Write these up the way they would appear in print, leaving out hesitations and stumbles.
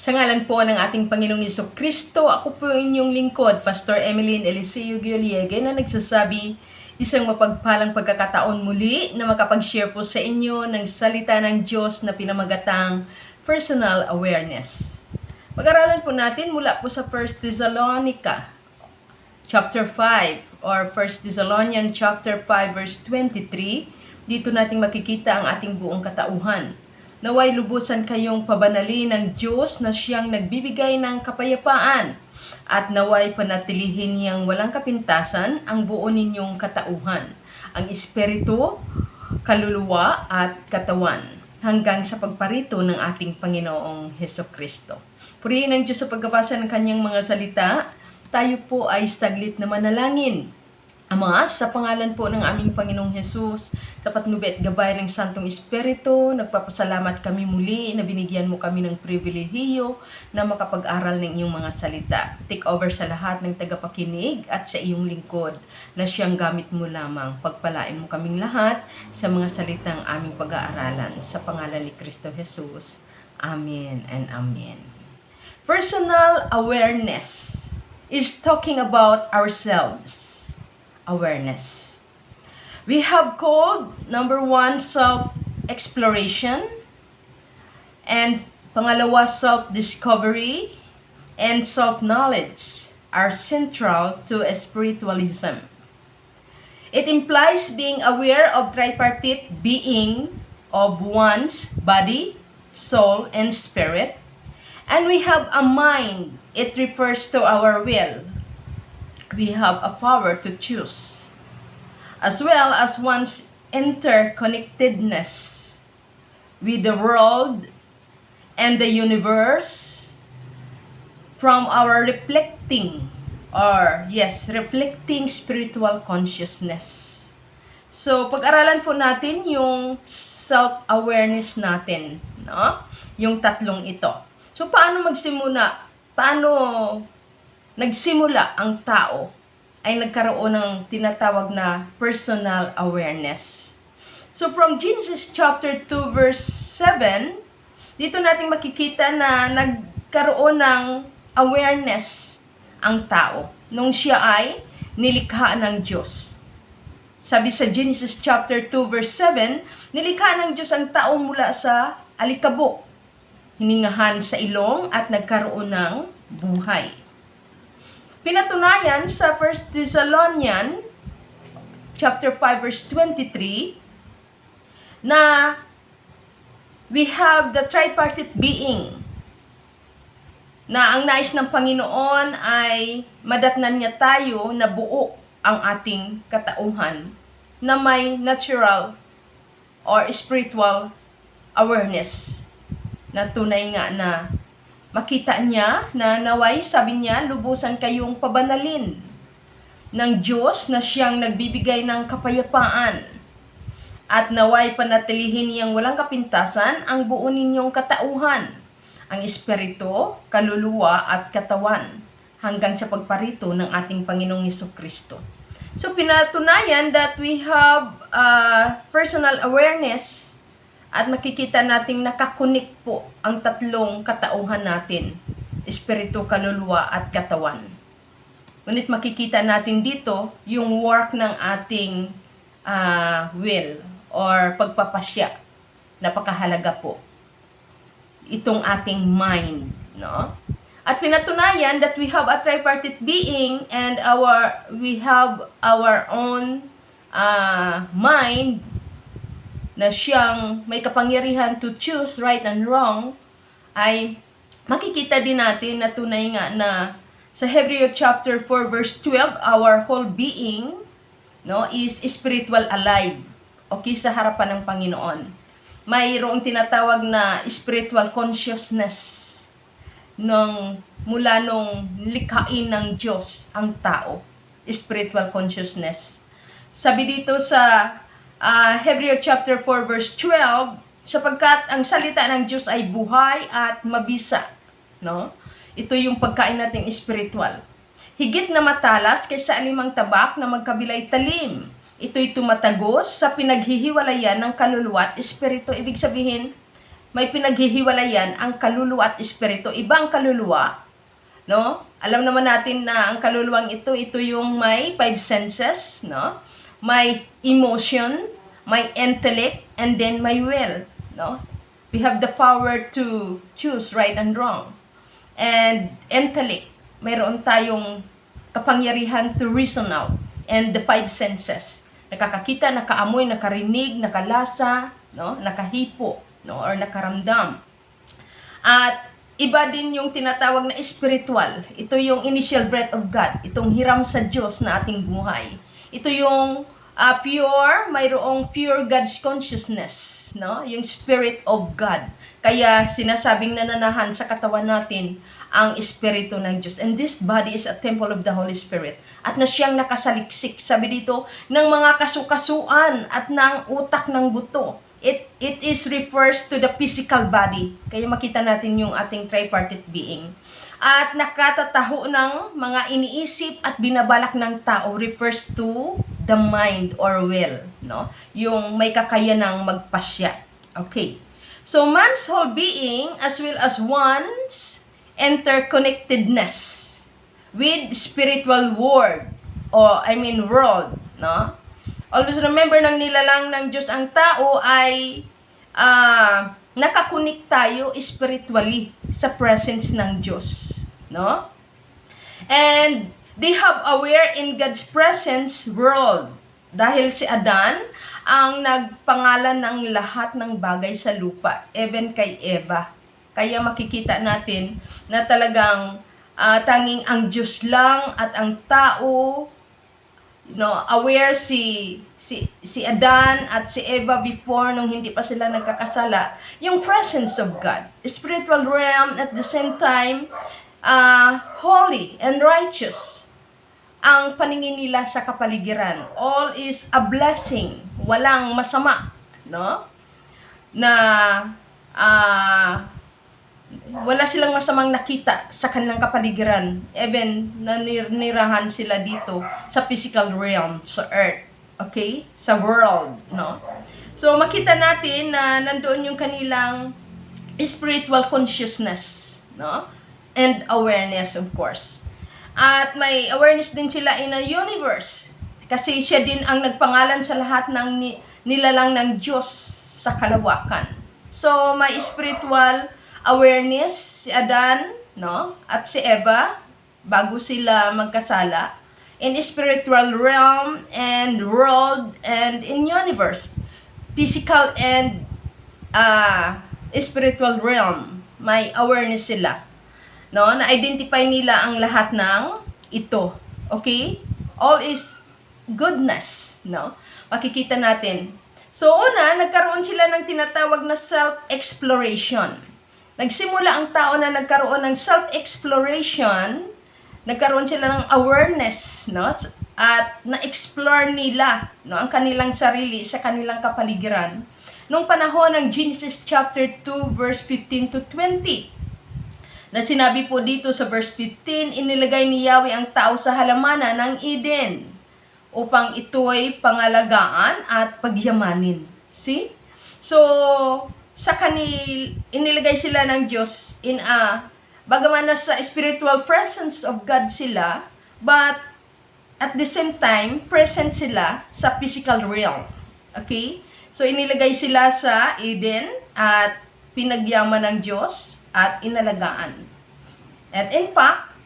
Sa ngalan po ng ating Panginoong Jesucristo, ako po inyong lingkod, Pastor Emeline Eliseo Gioliege, na nagsasabi, isang mapagpalang pagkakataon muli na makapag-share po sa inyo ng salita ng Diyos na pinamagatang personal awareness. Pag-aralan po natin mula po sa 1 Thessalonica chapter 5 or 1 Thessalonians chapter 5 verse 23. Dito natin makikita ang ating buong katauhan. Naway lubusan kayong pabanalin ng Diyos na siyang nagbibigay ng kapayapaan at naway panatilihin niyang walang kapintasan ang buo ninyong katauhan, ang espiritu, kaluluwa at katawan hanggang sa pagparito ng ating Panginoong Hesukristo. Purihin ang Diyos sa pagbabasa ng kanyang mga salita. Tayo po ay saglit na manalangin. Ama, sa pangalan po ng aming Panginoong Hesus, sa patnubay at gabay ng Santong Espiritu, nagpapasalamat kami muli na binigyan mo kami ng pribilehiyo na makapag-aral ng iyong mga salita. Take over sa lahat ng tagapakinig at sa iyong lingkod na siyang gamit mo lamang. Pagpalain mo kaming lahat sa mga salitang aming pag-aaralan. Sa pangalan ni Kristo Jesus. Amen and amen. Personal awareness is talking about ourselves. Awareness. We have called number 1 self-exploration, and pangalawa self-discovery, and self-knowledge are central to spiritualism. It implies being aware of tripartite being of one's body, soul, and spirit, and we have a mind. It refers to our will. We have a power to choose, as well as one's interconnectedness with the world and the universe from our reflecting spiritual consciousness. So, pag-aralan po natin yung self-awareness natin, no? Yung tatlong ito. So, paano magsimula? Nagsimula ang tao ay nagkaroon ng tinatawag na personal awareness. So from Genesis chapter 2 verse 7, dito natin makikita na nagkaroon ng awareness ang tao nung siya ay nilikha ng Diyos. Sabi sa Genesis chapter 2 verse 7, nilikha ng Diyos ang tao mula sa alikabok, hiningahan sa ilong at nagkaroon ng buhay. Pinatunayan sa 1 Thessalonians chapter 5 verse 23 na we have the tripartite being, na ang nais ng Panginoon ay madatnan niya tayo na buo ang ating katauhan na may natural or spiritual awareness, na tunay nga na makita niya na naway, sabi niya, lubusan kayong pabanalin ng Diyos na siyang nagbibigay ng kapayapaan at naway panatilihin niyang walang kapintasan ang buo ninyong katauhan, ang espiritu, kaluluwa at katawan hanggang sa pagparito ng ating Panginoong Jesucristo. So pinatunayan that we have personal awareness at makikita nating nakakunik po ang tatlong katauhan natin, espiritu, kaluluwa at katawan. Ngunit makikita natin dito yung work ng ating will or pagpapasya. Napakahalaga po itong ating mind, no? At pinatunayan that we have a tripartite being and we have our own mind na siyang may kapangyarihan to choose right and wrong, ay makikita din natin na tunay nga na sa Hebrews chapter 4 verse 12, our whole being, no, is spiritual alive. Okay, sa harapan ng Panginoon. Mayroong tinatawag na spiritual consciousness mula nung likhain ng Diyos ang tao. Spiritual consciousness. Sabi dito sa Hebrews chapter 4 verse 12, sapagkat ang salita ng Diyos ay buhay at mabisa, no? Ito yung pagkain nating spiritual. Higit na matalas kaysa alimang tabak na magkabilay talim. Ito'y tumatagos sa pinaghihiwalayan ng kaluluwa at espiritu. Ibig sabihin, may pinaghihiwalayan ang kaluluwa at espiritu. Ibang kaluluwa, no? Alam naman natin na ang kaluluwang ito yung may 5 senses, no? May emotion, may intellect, and then may will, no? We have the power to choose right and wrong. And intellect, mayroon tayong kapangyarihan to reason out. And the 5 senses, nakakakita, nakaamoy, nakarinig, nakalasa, no? Nakahipo, no? Or nakaramdam. At iba din yung tinatawag na spiritual. Ito yung initial breath of God. Itong hiram sa Diyos na ating buhay. Ito yung pure, mayroong pure God's consciousness, no? Yung Spirit of God. Kaya sinasabing nananahan sa katawan natin ang Espiritu ng Diyos. And this body is a temple of the Holy Spirit. At na siyang nakasaliksik, sabi dito, ng mga kasukasuan at ng utak ng buto. It is refers to the physical body. Kaya makita natin yung ating tripartite being. At nakatataho ng mga iniisip at binabalak ng tao refers to the mind or will, no? Yung may kakayanang magpasya. Okay. So man's whole being as well as one's interconnectedness with spiritual world world, no? Always remember, nang nilalang ng Diyos ang tao ay nakakunik tayo spiritually sa presence ng Diyos, no? And they have aware in God's presence world. Dahil si Adan ang nagpangalan ng lahat ng bagay sa lupa, even kay Eva. Kaya makikita natin na talagang tanging ang Diyos lang at ang tao, no, aware si Adan at si Eva before, nung hindi pa sila nagkakasala, yung presence of God, spiritual realm, at the same time holy and righteous ang paningin nila sa kapaligiran. All is a blessing, walang masama, no? Na wala silang masamang nakita sa kanilang kapaligiran, even nanirahan sila dito sa physical realm, sa earth, okay, sa world, no? So makita natin na nandoon yung kanilang spiritual consciousness, no? And awareness, of course. At may awareness din sila in a universe, kasi siya din ang nagpangalan sa lahat ng nilalang ng Diyos sa kalawakan. So may spiritual awareness si Adan, no, at si Eva bago sila magkasala, in spiritual realm and world and in universe, physical and spiritual realm, may awareness sila, no, na-identify nila ang lahat ng ito. Okay? All is goodness, no? Makikita natin. So una, nagkaroon sila ng tinatawag na self-exploration. Nagsimula ang tao na nagkaroon ng self-exploration, nagkaroon sila ng awareness, no? At na-explore nila, no, ang kanilang sarili sa kanilang kapaligiran nung panahon ng Genesis chapter 2 verse 15 to 20. Na sinabi po dito sa verse 15, inilagay ni Yahweh ang tao sa halamanan ng Eden upang ito'y pangalagaan at pagyamanin. See? So, inilagay sila ng Diyos in bagaman nasa spiritual presence of God sila, but at the same time, present sila sa physical realm. Okay? So, inilagay sila sa Eden at pinagyaman ng Diyos at inalagaan. At in fact,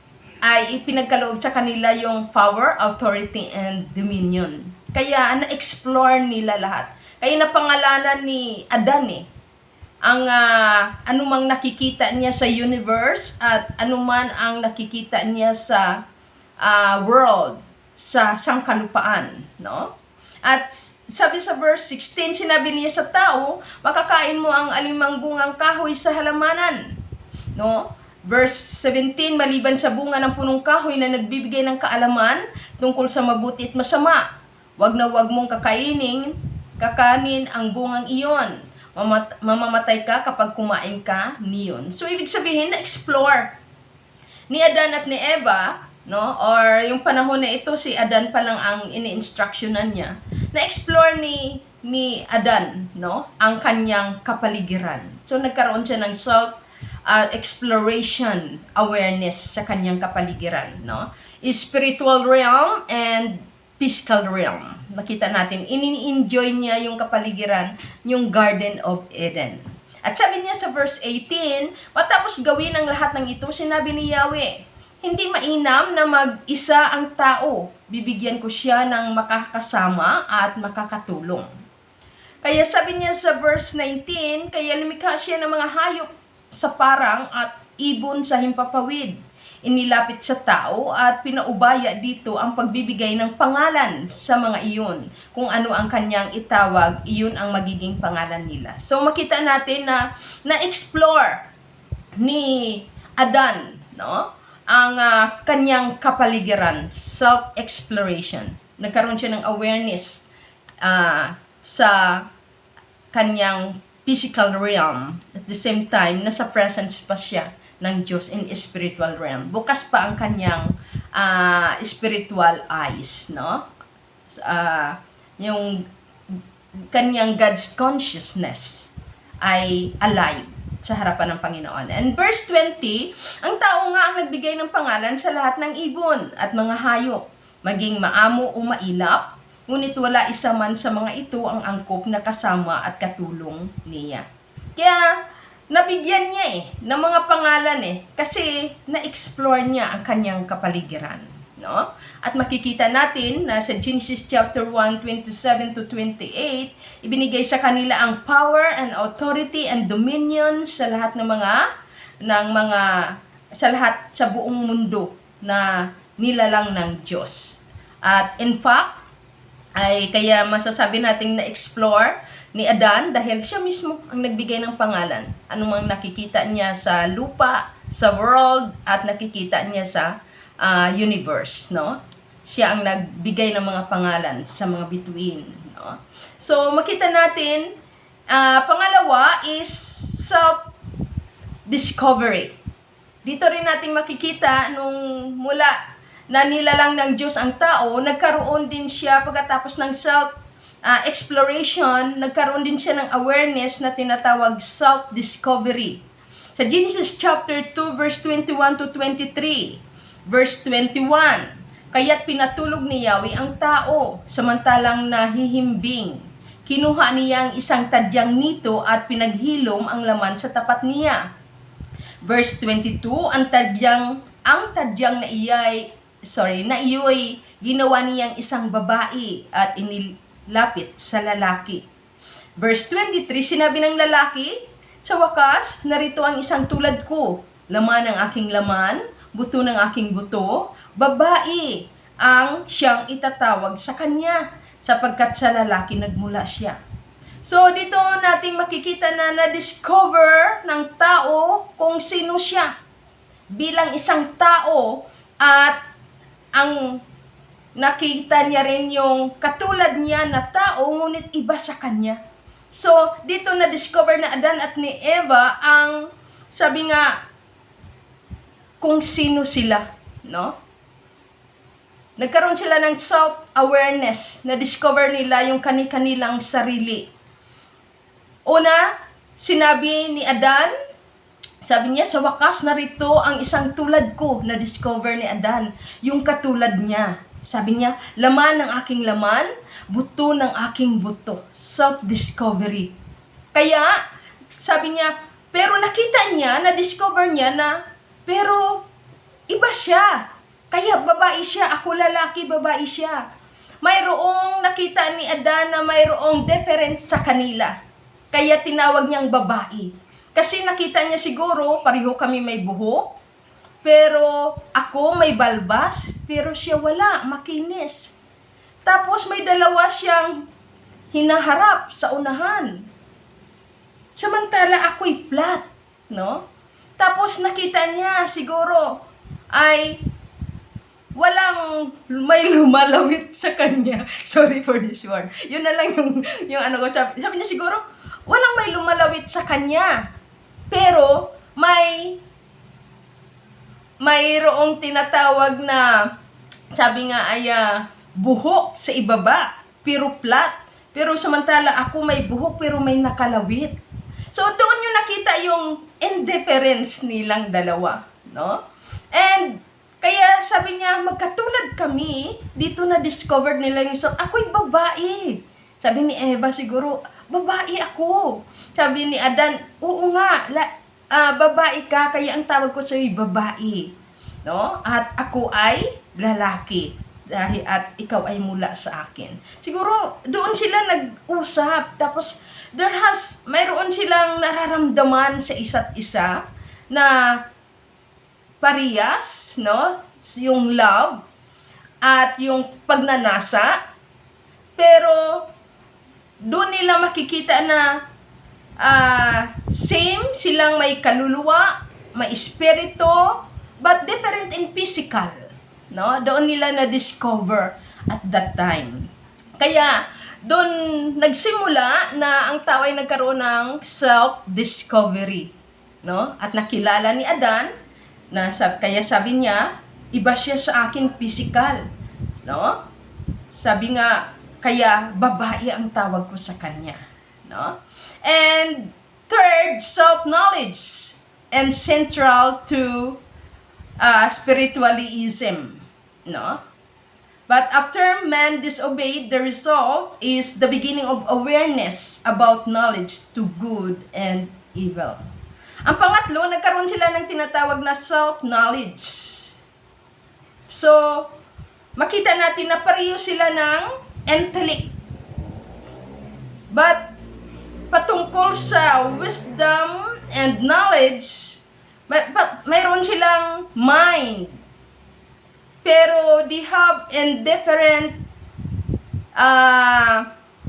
ay ipinagkaloob sa kanila yung power, authority, and dominion. Kaya na-explore nila lahat. Kaya napangalanan ni Adan ang anumang nakikita niya sa universe at anuman ang nakikita niya sa world, sa sangkalupaan, no? At sabi sa verse 16, sinabi niya sa tao, makakain mo ang alimang bungang kahoy sa halamanan, no? Verse 17, maliban sa bunga ng punong kahoy na nagbibigay ng kaalaman tungkol sa mabuti at masama, wag na wag mong kakanin ang bungang iyon. Mamamatay ka kapag kumain ka niyon. So, ibig sabihin, na-explore ni Adan at ni Eva, no? Or yung panahon na ito, si Adan pa lang ang ini-instructionan niya. Na-explore ni ni Adan, no? Ang kanyang kapaligiran. So nagkaroon siya ng exploration awareness sa kanyang kapaligiran, no? Spiritual realm and physical realm. Nakita natin, ini-enjoy niya yung kapaligiran, yung Garden of Eden. At sabi niya sa verse 18, matapos gawin ang lahat ng ito, sinabi ni Yahweh, hindi mainam na mag-isa ang tao. Bibigyan ko siya ng makakasama at makakatulong. Kaya sabi niya sa verse 19, kaya lumikha siya ng mga hayop sa parang at ibon sa himpapawid. Inilapit sa tao at pinaubaya dito ang pagbibigay ng pangalan sa mga iyon. Kung ano ang kanyang itawag, iyon ang magiging pangalan nila. So makita natin na na-explore ni Adan, no? Ang kanyang kapaligiran, self-exploration. Nagkaroon siya ng awareness sa kanyang physical realm. At the same time, nasa presence pa siya ng Diyos in spiritual realm. Bukas pa ang kanyang spiritual eyes, no? Yung kanyang God's consciousness ay alive sa harapan ng Panginoon. And verse 20, ang tao nga ang nagbigay ng pangalan sa lahat ng ibon at mga hayop, maging maamo o mailap, ngunit wala isa man sa mga ito ang angkop na kasama at katulong niya. Kaya, nabigyan niya ng mga pangalan kasi na-explore niya ang kanyang kapaligiran, no? At makikita natin na sa Genesis chapter 1, 27 to 28, ibinigay sa kanila ang power and authority and dominion sa lahat ng sa buong mundo na nilalang ng Diyos. At in fact, ay kaya masasabi nating na-explore ni Adan dahil siya mismo ang nagbigay ng pangalan. Anumang nakikita niya sa lupa, sa world, at nakikita niya sa universe, no? Siya ang nagbigay ng mga pangalan sa mga bituin, no? So, makita natin, pangalawa is self-discovery. Dito rin natin makikita nung mula na nilalang ng Diyos ang tao, nagkaroon din siya pagkatapos ng self-exploration, nagkaroon din siya ng awareness na tinatawag self-discovery. Sa Genesis chapter 2, verse 21 to 23, verse 21, kaya't pinatulog ni Yahweh ang tao, samantalang nahihimbing. Kinuha niya ang isang tadyang nito at pinaghilom ang laman sa tapat niya. Verse 22, ang tadyang na iyo'y ginawa niyang isang babae at inilapit sa lalaki. Verse 23, sinabi ng lalaki, sa wakas, narito ang isang tulad ko, laman ng aking laman, buto ng aking buto, babae ang siyang itatawag sa kanya, sapagkat sa lalaki nagmula siya. So, dito natin makikita na na-discover ng tao kung sino siya bilang isang tao at ang nakita niya rin yung katulad niya na tao, ngunit iba sa kanya. So, dito na-discover na Adan at ni Eva ang, sabi nga, kung sino sila, no? Nagkaroon sila ng self-awareness, na-discover nila yung kani-kanilang sarili. Una, sinabi ni Adan, sabi niya, sa wakas narito ang isang tulad ko, na-discover ni Adan, yung katulad niya. Sabi niya, laman ng aking laman, buto ng aking buto. Self-discovery. Kaya, sabi niya, pero nakita niya, na-discover niya na, pero iba siya. Kaya babae siya, ako lalaki, babae siya. Mayroong nakita ni Adan na mayroong difference sa kanila. Kaya tinawag niyang babae. Kasi nakita niya siguro, pareho kami may buhok, pero ako may balbas, pero siya wala, makinis. Tapos may dalawa siyang hinaharap sa unahan. Samantala ako'y flat, no? Tapos nakita niya siguro ay walang may lumalawit sa kanya. Sorry for this word. Yun na lang yung ano ko. Sabi niya siguro, walang may lumalawit sa kanya. Pero mayroong tinatawag na, sabi nga ay buhok sa ibaba, pero flat. Pero samantala ako may buhok pero may nakalawit. So doon yung nakita yung indifference nilang dalawa, no? And kaya sabi niya, magkatulad kami, dito na discovered nila yung ako'y babae. Sabi ni Eva siguro, babae ako. Sabi ni Adan, oo nga, babae ka, kaya ang tawag ko sa'yo babae. No? At ako ay lalaki. Dahil at ikaw ay mula sa akin. Siguro doon sila nag-usap. Tapos mayroon silang nararamdaman sa isa't isa na parehas, no? Yung love at yung pagnanasa. Pero doon nila makikita na same silang may kaluluwa, may espiritu, but different in physical. No? Doon nila na-discover at that time. Kaya, doon nagsimula na ang tao ay nagkaroon ng self-discovery. No? At nakilala ni Adan, kaya sabi niya, iba siya sa akin physical. No? Sabi nga, kaya babae ang tawag ko sa kanya. No? And third, self-knowledge and central to spiritualism. No? But after man disobeyed, the result is the beginning of awareness about knowledge to good and evil. Ang pangatlo, nagkaroon sila ng tinatawag na self-knowledge. So, makita natin na pareho sila ng intellect. But, patungkol sa wisdom and knowledge, mayroon silang mind. Pero they have indifferent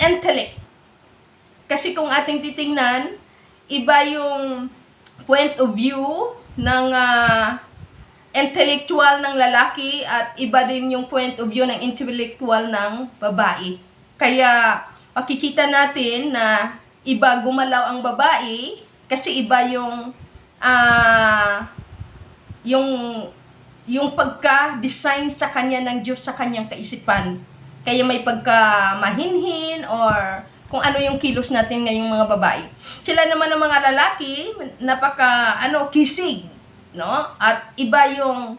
intellect. Kasi kung ating titingnan, iba yung point of view ng intellectual ng lalaki at iba din yung point of view ng intellectual ng babae. Kaya makikita natin na iba gumalaw ang babae kasi iba yung pagka-design sa kanya ng Diyos sa kanyang kaisipan. Kaya may pagka-mahinhin or kung ano yung kilos natin ngayong mga babae. Sila naman ng mga lalaki, kisig, no? At iba yung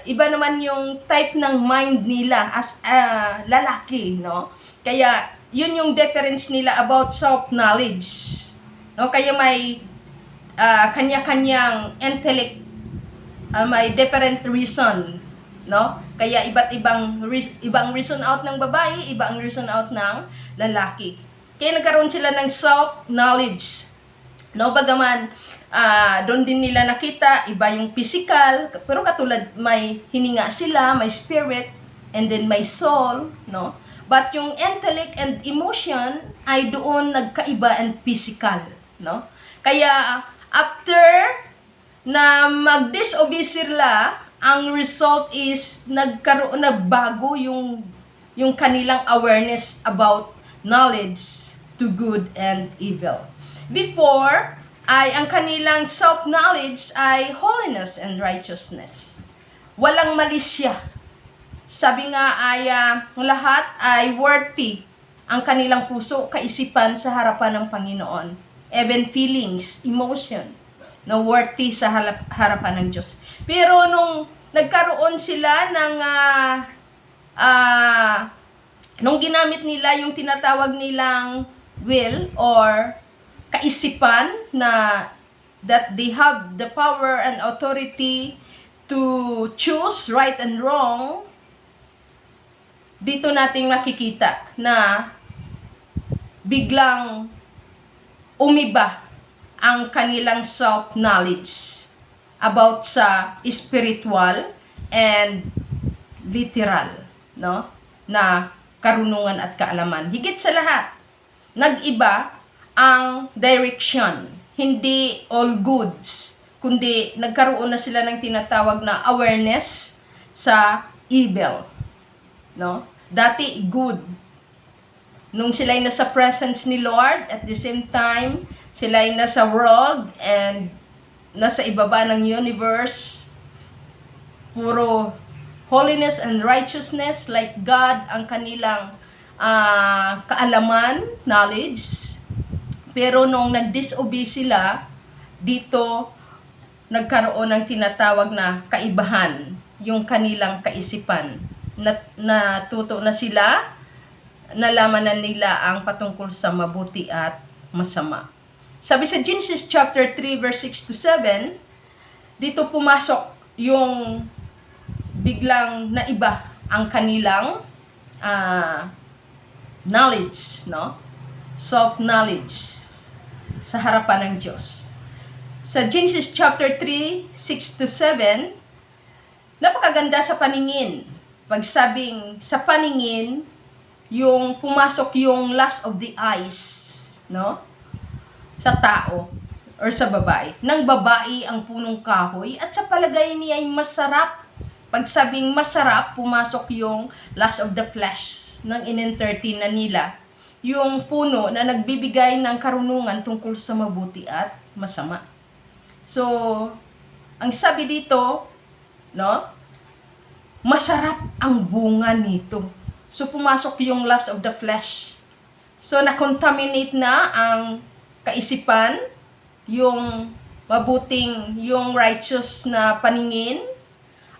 iba naman yung type ng mind nila as lalaki, no? Kaya yun yung difference nila about self-knowledge. No? Kaya may kanya-kanyang intellect, may different reason, no? Kaya ibang reason out ng babae, iba ang reason out ng lalaki. Kaya nagkaroon sila ng self-knowledge. No, bagaman doon din nila nakita iba yung physical, pero katulad may hininga sila, may spirit, and then may soul, no? But yung intellect and emotion ay doon nagkaiba and physical, no? Kaya after na mag-disobey sila, ang result is nagbago yung kanilang awareness about knowledge to good and evil. Before, ay ang kanilang self-knowledge ay holiness and righteousness. Walang mali siya. Sabi nga ay lahat ay worthy ang kanilang puso, kaisipan sa harapan ng Panginoon. Even feelings, emotion, no, worthy sa harapan ng Diyos. Pero nung nagkaroon sila ng nung ginamit nila yung tinatawag nilang will or kaisipan na that they have the power and authority to choose right and wrong, dito nating makikita na biglang umiba ang kanilang self-knowledge about sa spiritual and literal, no, na karunungan at kaalaman. Higit sa lahat, nag-iba ang direction. Hindi all goods, kundi nagkaroon na sila ng tinatawag na awareness sa evil, no? Dati good. Nung sila ay nasa presence ni Lord, at the same time, sila ay nasa world and nasa ibaba ng universe, puro holiness and righteousness like God ang kanilang kaalaman, knowledge. Pero nung nag-disobey sila, dito nagkaroon ng tinatawag na kaibahan, yung kanilang kaisipan. Natuto na sila, nalaman na nila ang patungkol sa mabuti at masama. Sabi sa Genesis chapter 3 verse 6 to 7, dito pumasok yung biglang naiba ang kanilang knowledge, no? Self-knowledge sa harapan ng Diyos. Sa Genesis chapter 3, 6 to 7, napakaganda sa paningin. Pag sabing sa paningin, yung pumasok yung lust of the eyes, no? Sa tao or sa babae. Nang babae ang punong kahoy at sa palagay niya ay masarap. Pag sabing masarap, pumasok yung lust of the flesh nang in-entertain na nila. Yung puno na nagbibigay ng karunungan tungkol sa mabuti at masama. So, ang sabi dito, no? Masarap ang bunga nito. So, pumasok yung lust of the flesh. So, na-contaminate na ang kaisipan, yung mabuting, yung righteous na paningin,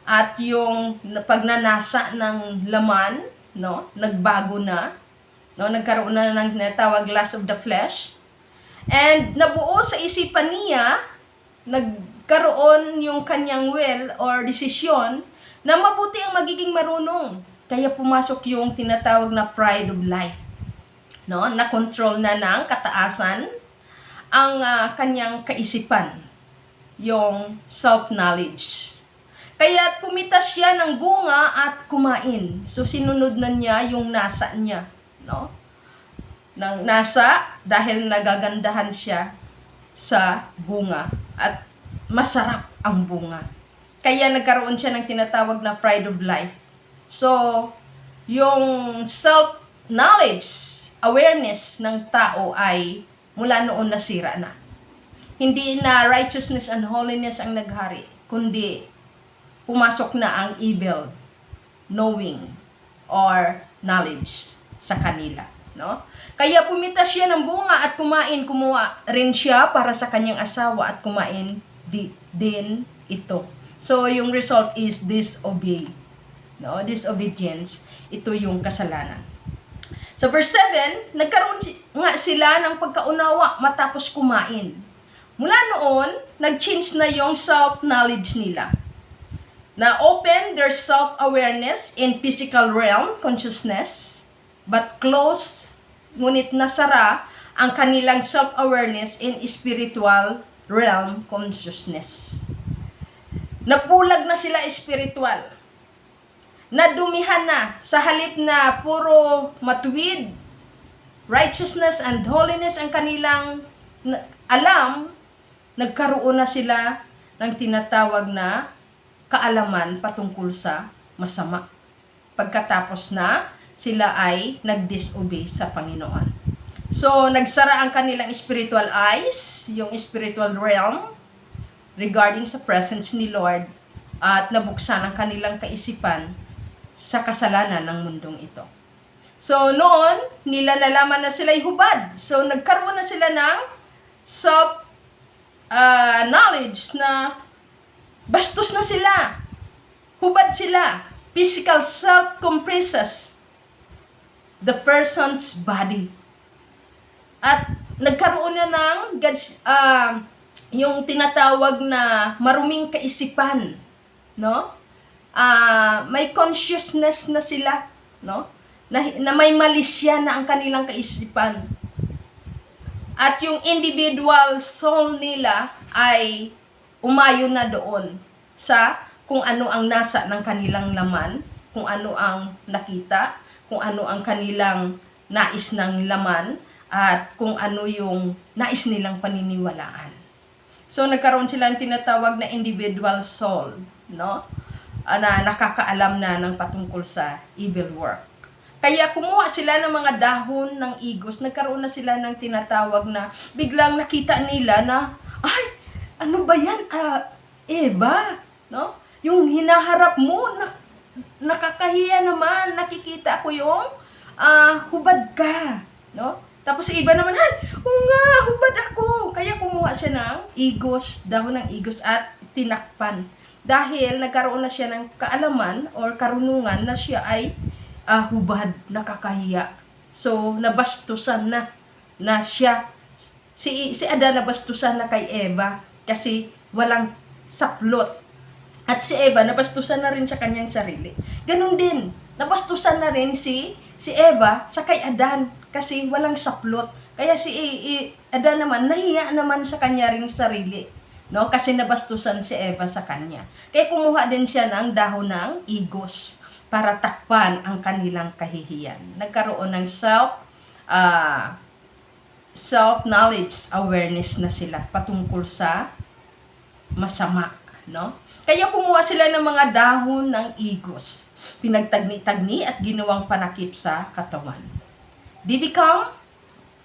at yung pagnanasa ng laman, no? Nagbago na, no? Nagkaroon na ng tinatawag lust of the flesh. And nabuo sa isipan niya, nagkaroon yung kanyang will or desisyon na mabuti ang magiging marunong. Kaya pumasok yung tinatawag na pride of life. No? Na-control na ng kataasan ang kanyang kaisipan, yung self-knowledge. Kaya pumitas siya ng bunga at kumain. So sinunod na niya yung nasa niya, no? Ng nasa dahil nagagandahan siya sa bunga at masarap ang bunga. Kaya nagkaroon siya ng tinatawag na pride of life. So, yung self-knowledge, awareness ng tao ay mula noon nasira na. Hindi na righteousness and holiness ang naghari, kundi pumasok na ang evil, knowing, or knowledge sa kanila. No? Kaya pumitas siya ng bunga at kumain, kumuha rin siya para sa kanyang asawa at kumain din ito. So, yung result is disobey. No? Disobedience, ito yung kasalanan. So, verse 7, nagkaroon nga sila ng pagkaunawa matapos kumain. Mula noon, nag-change na yung self-knowledge nila. Na-open their self-awareness in physical realm, consciousness, but closed, ngunit nasara ang kanilang self-awareness in spiritual realm, consciousness. Napulag na sila spiritual. Nadumihan na sa halip na puro matuwid, righteousness and holiness ang kanilang alam, nagkaroon na sila ng tinatawag na kaalaman patungkol sa masama. Pagkatapos na sila ay nag-disobey sa Panginoon. So, nagsara ang kanilang spiritual eyes, yung spiritual realm, regarding sa presence ni Lord, at nabuksan ang kanilang kaisipan sa kasalanan ng mundong ito. So, noon, nila nalaman na sila'y hubad. So, nagkaroon na sila ng self-knowledge na bastos na sila. Hubad sila. Physical self compresses the person's body. At nagkaroon na ng yung tinatawag na maruming kaisipan, no? May consciousness na sila, no? Na may malisya na ang kanilang kaisipan. At yung individual soul nila ay umayo na doon sa kung ano ang nasa ng kanilang laman, kung ano ang nakita, kung ano ang kanilang nais ng laman, at kung ano yung nais nilang paniniwalaan. So, nagkaroon sila ng tinatawag na individual soul, no? Na nakakaalam na ng patungkol sa evil work. Kaya kumuha sila ng mga dahon ng igos, nagkaroon na sila ng tinatawag na biglang nakita nila na, ay, ano ba yan? Eva, no? Yung hinaharap mo, nakakahiya naman, nakikita ko yung hubad ka, no? Tapos si iba naman, ay, oo nga, hubad ako. Kaya kumuha siya ng igos, dahon ng igos at tinakpan. Dahil nagkaroon na siya ng kaalaman or karunungan na siya ay hubad, nakakahiya. So, nabastusan na siya. Si Adan nabastusan na kay Eva kasi walang saplot. At si Eva, nabastusan na rin sa kanyang sarili. Ganun din, nabastusan na rin si Eva sa kay Adan kasi walang saplot. Kaya si Adan naman, nahiya naman sa kanya ring sarili. No? Kasi nabastusan si Eva sa kanya. Kaya kumuha din siya ng dahon ng igos para takpan ang kanilang kahihiyan. Nagkaroon ng self-knowledge awareness na sila patungkol sa masama. No? Kaya kumuha sila ng mga dahon ng igos, pinagtagni-tagni at ginawang panakip sa katawan. They become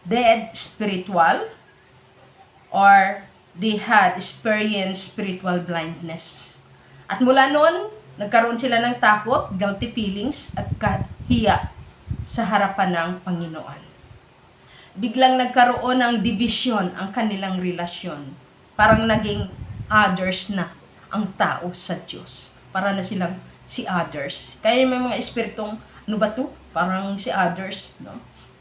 dead spiritual or they had experienced spiritual blindness. At mula noon, nagkaroon sila ng takot, guilty feelings at kahiya sa harapan ng Panginoon. Biglang nagkaroon ng division ang kanilang relasyon. Parang naging others na ang tao sa Diyos. Para na silang si others. Kaya may mga espiritong, ano ba to? Parang si others, no?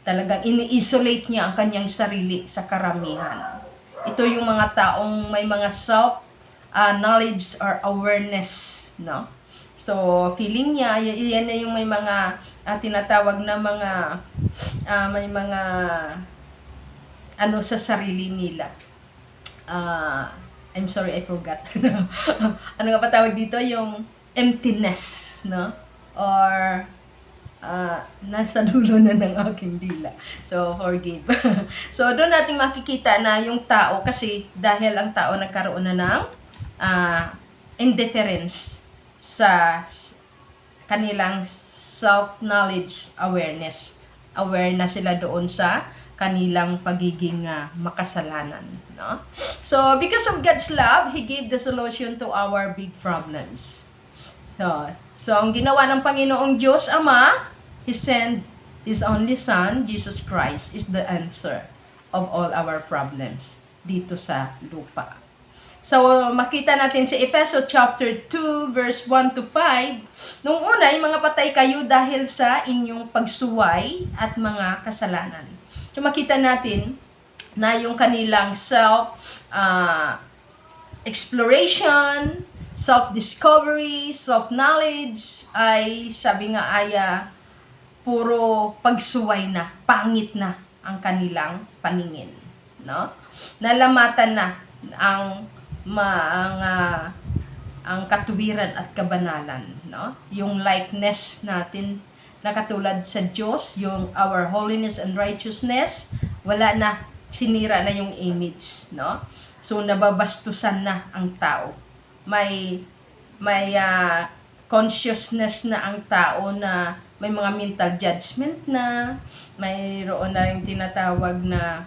Talagang ini-isolate niya ang kanyang sarili sa karamihan. Ito yung mga taong may mga self-knowledge or awareness, no? So, feeling niya, yan na yung may mga tinatawag na mga, may mga, ano sa sarili nila. I'm sorry, I forgot. Ano nga pa tawag dito? Yung emptiness, no? Or, nasa dulo na ng aking dila. So, forgive. So, doon natin makikita na yung tao, kasi dahil ang tao nagkaroon na ng indifference sa kanilang self-knowledge awareness. Aware na sila doon sa kanilang pagiging makasalanan. No? So, because of God's love, He gave the solution to our big problems. So ang ginawa ng Panginoong Diyos Ama, He sent His only Son, Jesus Christ, is the answer of all our problems dito sa lupa. So, makita natin sa Efeso chapter 2, verse 1 to 5, nung una, yung mga patay kayo dahil sa inyong pagsuway at mga kasalanan. So, makita natin na yung kanilang self-exploration, self-discovery, self-knowledge, ay, sabi nga ay, puro pagsuway na, pangit na ang kanilang paningin. No? Nalamatan na ang katuwiran at kabanalan, no? Yung likeness natin na katulad sa Diyos, yung our holiness and righteousness, wala na, sinira na yung image, no? So nababastusan na ang tao. May consciousness na ang tao na may mga mental judgment na, mayroon na rin tinatawag na,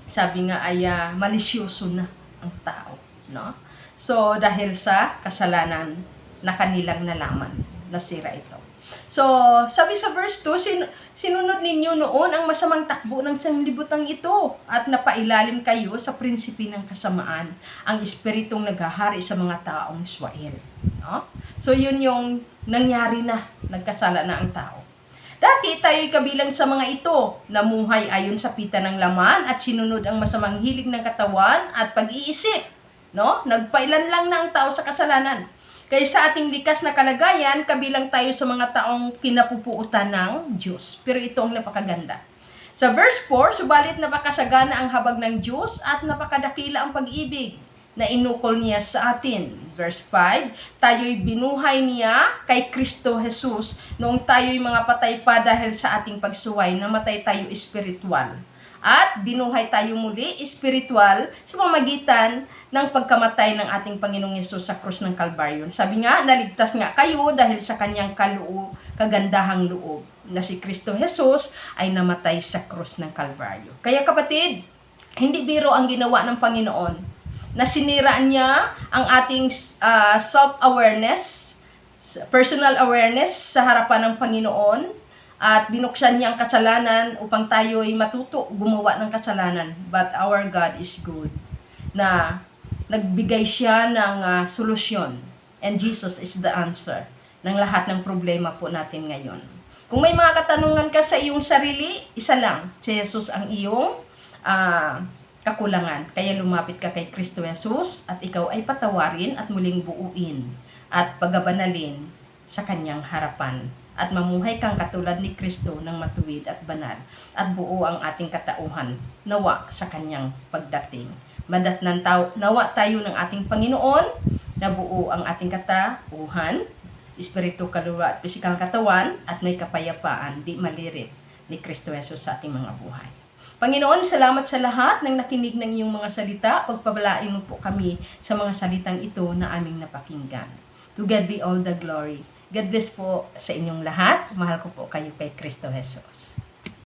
sabi nga ay malisyoso na ang tao. No? So, dahil sa kasalanan na kanilang nalaman, nasira ito. So, sabi sa verse 2, sinunod ninyo noon ang masamang takbo ng sanlibutan ito at napailalim kayo sa prinsipe ng kasamaan, ang espiritong naghahari sa mga taong Israel. No? So, yun yung nangyari na, nagkasala na ang tao. Dati tayo'y kabilang sa mga ito, namuhay ayon sa pita ng laman at sinunod ang masamang hilig ng katawan at pag-iisip. No? Nagpailan lang na ang tao sa kasalanan. Kaya sa ating likas na kalagayan, kabilang tayo sa mga taong kinapupuutan ng Diyos. Pero ito ang napakaganda. Sa verse 4, subalit napakasagana ang habag ng Diyos at napakadakila ang pag-ibig na inukol niya sa atin. Verse 5, tayo'y binuhay niya kay Kristo Jesus noong tayo'y mga patay pa dahil sa ating pagsuway, namatay tayo espiritual. At binuhay tayo muli, espiritual, sa pamamagitan ng pagkamatay ng ating Panginoong Yesus sa krus ng Kalbaryo. Sabi nga, naligtas nga kayo dahil sa kanyang kagandahang loob, na si Kristo Jesus ay namatay sa krus ng Kalbaryo. Kaya kapatid, hindi biro ang ginawa ng Panginoon, na sinira niya ang ating self-awareness, personal awareness sa harapan ng Panginoon, at binuksan niya ang kasalanan upang tayo ay matuto gumawa ng kasalanan. But our God is good, na nagbigay siya ng solusyon. And Jesus is the answer ng lahat ng problema po natin ngayon. Kung may mga katanungan ka sa iyong sarili, isa lang, si Jesus ang iyong kakulangan. Kaya lumapit ka kay Kristo Jesus at ikaw ay patawarin at muling buuin at pagabanalin sa kanyang harapan. At mamuhay kang katulad ni Kristo ng matuwid at banal at buo ang ating katauhan nawa sa kanyang pagdating. Madatnan nawa tayo ng ating Panginoon na buo ang ating katauhan, espiritu, kaluluwa at pisikal katawan at may kapayapaan di malirit ni Kristo Jesus sa ating mga buhay. Panginoon, salamat sa lahat ng nakinig ng iyong mga salita. Pagpabalain mo po kami sa mga salitang ito na aming napakinggan. To God be all the glory. God bless po sa inyong lahat. Mahal ko po kayo kay Kristo Jesus.